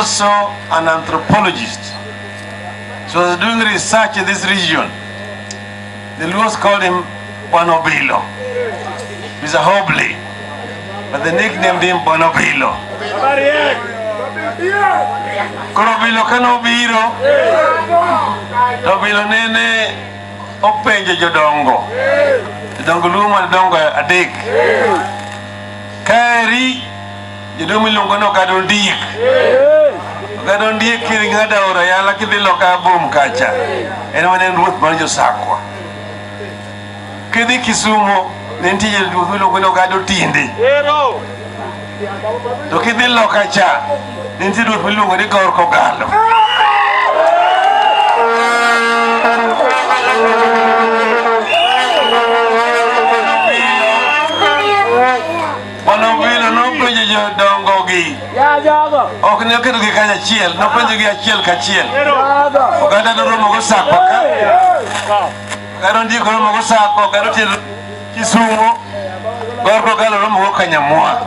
also an anthropologist. So he was doing research in this region. The Luos called him Bonobilo. He's a Hobley, but they nicknamed him Bonobilo. Bonobilo kanobiro, Dobilo nene openjo jodongo. Jodongo luma jodongo adek. Kaeri jodongo milongo no kadondiek. Kadondiek kiri ngada ora yala kidhilo ka bum kacha. En manen ruoth mar josakwa. Kidhi Kisumu nentiye ruoth milongo no kadotinde. To kidhi loka cha nentiye ruoth milongo ni Gorko Galo. Bonobilo nopenjo jodongo gi. Ok ne oketo gi kanyo achiel, nopenjo gi achiel kachiel. Oganda noromo go Sakwa ka. Oganda ndiko romo go Sakwa, oganda otieno Kisumu, Gorko Galo romo go Kanyamwa.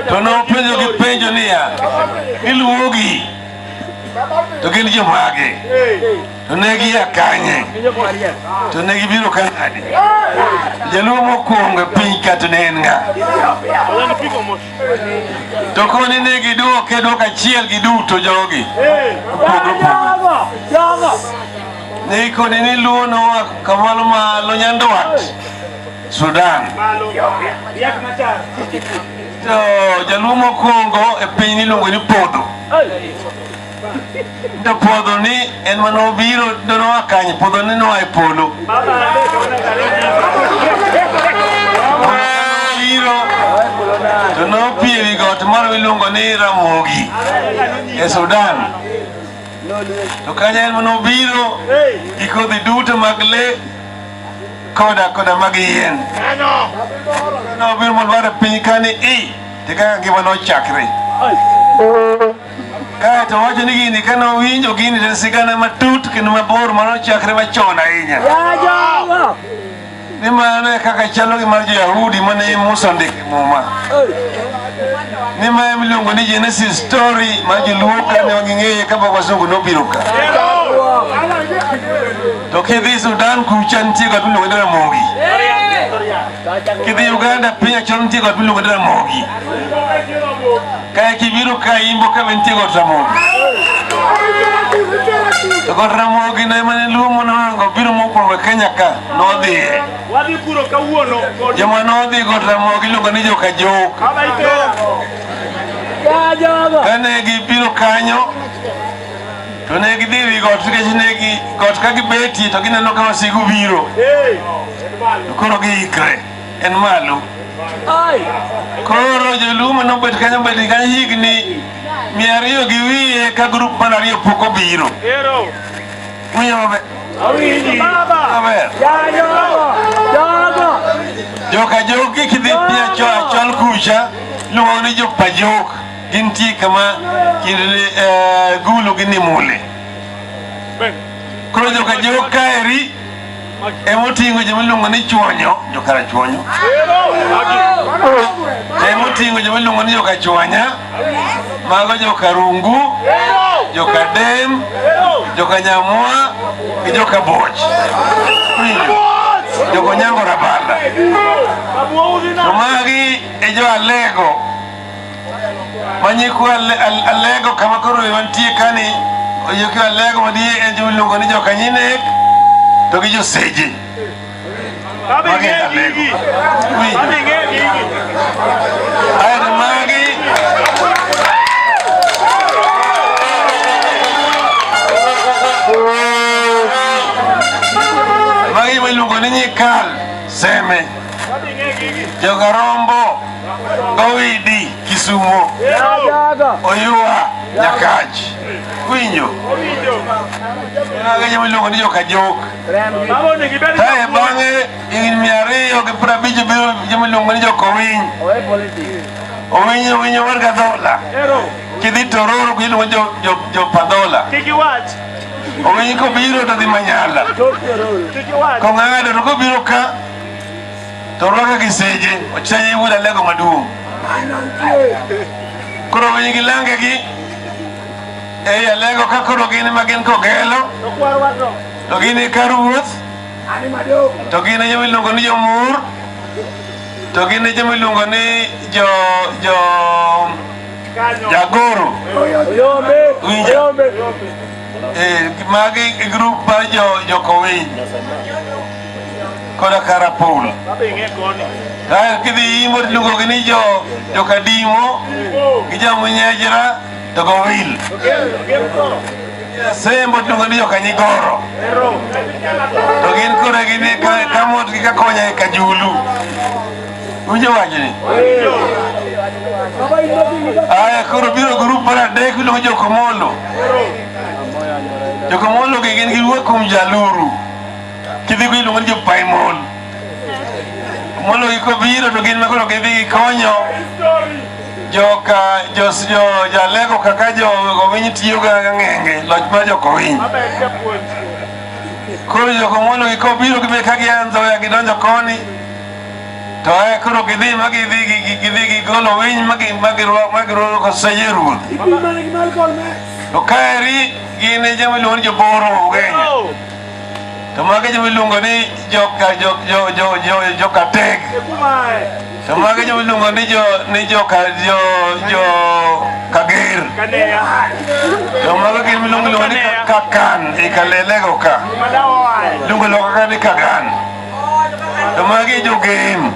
To nopenjo gi penjo niya, iluwogi to gin jomage, to ne gia kanye, to ne gibiro kanade. Jaluo mokwongo e piny ka to ne en ng'a? To koni ne giduoke duoko achiel giduto jogi ne ikoni ni luo noa kamano malo nyandwat Sudan. To jaluo mokwongo e piny niluongo ni Podho. To Podho ni en manobiro noa kanye, Podho ni noa e polo. To nopie wi got moro miluongo ni Ramogi e Sudan. To kanyo en manobiro gi kodhi duto mag le koda mag yien. Nobiro mondo mar piny kani te kaka ngima nochakre. Kae to wacho ni gini kanowinjo gini to sigana matut kendo mabor manochakre machon ahinya. Ni mano e kaka chalo gi mar jo-Yahudi mane Musa ondiko muma. Ni ma miluongo ni Genesis story ma joluo kane waging'eye ka wasungu nobiro ka. To kidhi Sudan kucha nitie got miluongo ni Ramogi. Kidhi Uganda piny achon nitie got miluongo ni Ramogi. Kae kibiro ka Imbo ka be nitie got Ramogi. To got Ramogi ne mane luo monongo biro mokwongo Kenya ka nodhiye. Joma nodhi got Ramogi iluongo ni joka Jok. Kane gibiro kanyo to ne gidhi wi got nikech ne got ka gibetie to gineno ka wasigu biro. To koro giikre en malo. Koro joluo manobet kanyo bet kanyo higni 200 gi wiye ka grup mar ariyo pok obiro. Winjo maber? Maber. Joka Jok kidhi piny achol kucha iluongo ni Jopa Jok. Gintie kama gulu gi Nimule. Koro joka Jok kaeri emoting'o joma ni Chuonyo, jokara Chuonyo. Emoting'o joma iluongo ni joka Chwanya, mago joka Rungu, joka Dem, joka Nyamwa gi joka Boch. Joka Nyango Rabala. To magi e jo Alego. Manyikwa Alego kama koro wantie kani oyoki Alego madie en jo miluongo ni joka Nyinek to gi Joseje. Magi Alego. Ayo magi magi miluongo ni Nyikal Seme, joka Rombo, Gowidi Kisumo, Oyua Nyakach. Winjo magi miluongo ni joka Jok. Kae bang'e higni 250 biro joma iluongo ni joka Owiny. Owinyo mar Gadhola. Kidhi Tororo iluongo Jopa Dhola. Owiny kobiro to dhi Manyala. Kong'ado to kobiro ka to rwako Kiseje ochanye wuod Alego maduong'. koro wingi lange gi alego ka koro gini magin kogelo to gini karuoth to gini jamiluongo ni jomur to gini jamiluongo ni jagoro winjo magi group mar jokowiny koda karapul kidhi imo tiluongogi ni jokadimo gi jamunyejra to gowil sembo tiluongo ni jokanyigoro to gin kora gini kamot gi kakonya e kajulu winjo wachni aya koro biro grup mar adek iluongo jokomolo gi gin giwuok kuom jaluru kidhi go iluongo ni jopaimol molo gi kobiro to gin makoro gidhi gikonyo jalego kaka jowiny tiyoga ng'enge loch mar jokowiny koro jokomolo gi kobiro gibe ka gianzoya gidonjo koni to koro gidhi magidhi gigolo winy magiruako seche ruoth to kaeri gin e jamiluongo ni joboro ugenya to magi jamiluongo ni jokateg to magi jamiluongo ni jokager to magi gin miluongo ni kakan e kalelego ka luongo loka ka ni kagan to magi jogem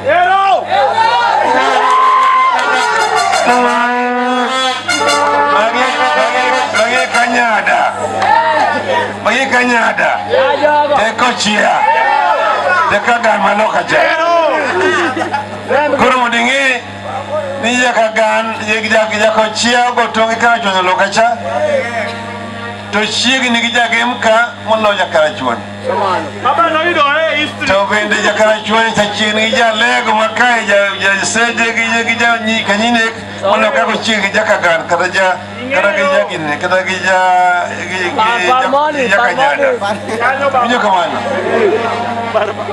magi kanyada teko chia teka gan maloka cha koro mondo ing'e ni jakagan jako chia gotongi ka chonyo loka cha to chiegni gi jagem ka molo jakarachuon to bende jakarachuon chachiegni gi jalego makae jaseje gi kanyinek molo kako chiegni jakagan kata gi jagine kata gi jakanyada winjo kamano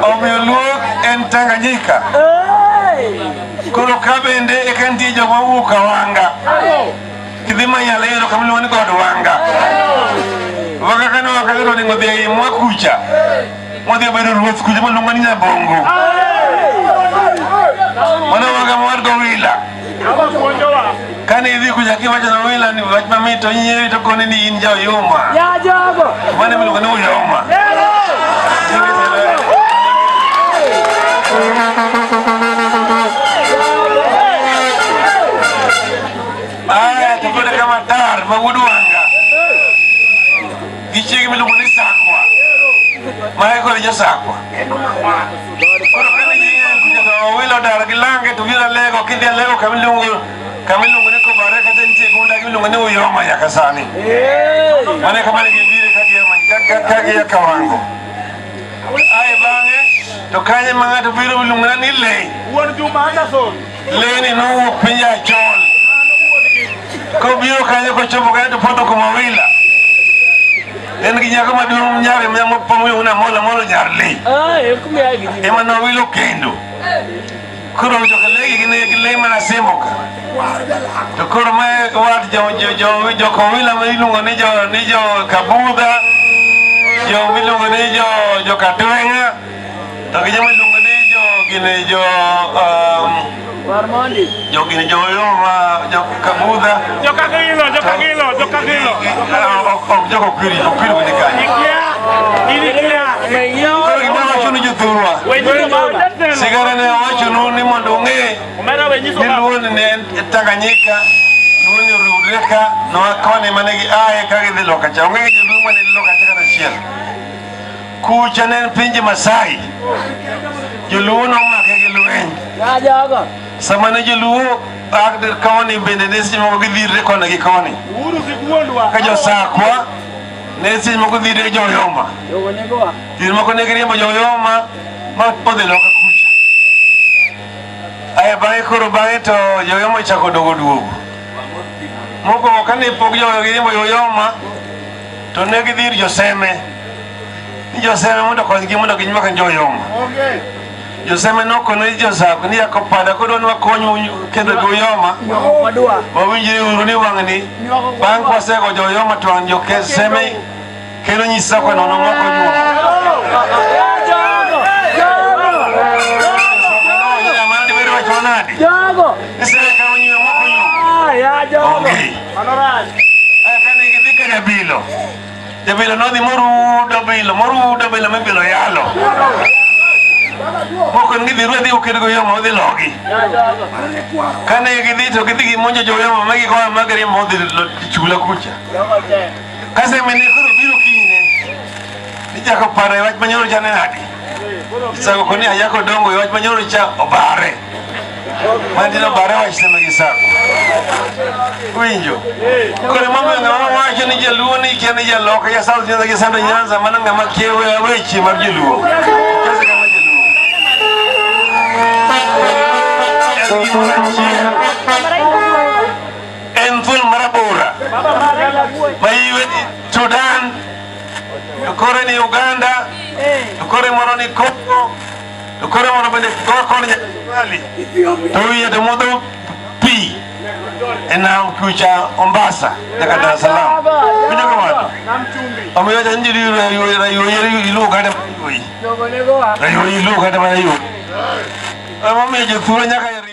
omiyo luok en Tanganyika koro ka bende eka nitie joma wuok Awanga kidhi manyalo yudo kamiluongo ni God Wanga waka kane wakagero ni ngodhi ei mwa kucha modhi bedo ruoth kucha maluongo ni Nyabongo mana waga mwar gowila kane idhi kucha kiwacho na wila ni wach mamit to nyeri to kone ni in jaoyuma mane miluongo ni Uyoma to kode kama tar ma wuod Wanga gichiegi miluongo ni Sakwa mae kod josakwa koro kane jing'en wilo dar gi lange to biro lego kidhi alego kamiluongo ni Kobare kata nitie gunda miluongo ni Uyoma nyaka sani mane kamane gibire ka gia Kawango ae bang'e to kanye ma ng'ato biro miluongo ni Lei Lei ni nowuok piny Achol kobiro kanyo kochopo kanyo to poto kuma wila en gi nyako maduong' nyare miluongo ni Amolo nyar Lei ema nowilo kendo koro jokalegi gi Lei mana semboka to koro mae wat jokowila miluongo ni Kabudha miluongo ni Katwenga to gi miluongo ni gine Uyoma Kabudha Jokagilo ni kanyo koro gima wacho ni jothurwa sigara ne wacho ni mondo ung'e ni luon ne Tanganyika luon oriwre ka nowakone mane gi aye ka gidhi loka cha ong'e joluo mane loka cha kata achiel kucha ne en pinje Masai joluo nomake gi lweny sama ne joluo koni bende ne seche moko gidhirre koni gi koni ka josakwa ne seche moko dhirre joyoma dhir moko ne giriembo joyoma ma podhi loka kucha ae bang'e koro bang'e to joyoma chako dogo duogo mokwongo kane pok giriembo joyoma to ne gidhir joseme ni joseme mondo konygi mondo ginyuak joyoma Joseme nokono Joseph ni yakopada kodon wakonyo kendo goyoma wawinjire uru ni wang'ni bang' kwasego joyoma to an Joseme kendo nyisa ko nono moko nyuo Jago. Iseka onyo moko nyuo Ya jago. Okay. Manoran. Akane gidhika Jabilo. Jabilo nodhi morudo bilo mibilo yalo. Moko ngidhi rwedhi okedo goyoma odhi logi. Kane gidhi to gidhi gimonjo joyoma magi koa magari modhi chula kucha. Kase mene koro biro kine. Nijako pare wach manyoro chane nadi. Sako koni ayako dongo wach manyoro cha obare. Mandino bare wach sema gisako. Winjo. Kore mambo ngama wacho ni jaluo ni kiani jaloka ya South Nyanza gisando Nyanza mana ngama kiewe weche mag jaluo. Kase kama jaluo. Enful marabora. Maiwe Sudan. Kore ni Uganda. Kore moro ni Congo. Kore moro bende kore ni Mali. Towiye de modo pi. Enam kucha Mombasa daga Dar es Salaam. Bino kama. Amiyo janjiri ilu kada yoi. Yoi ilu kada yoi. Mami je thura nyaka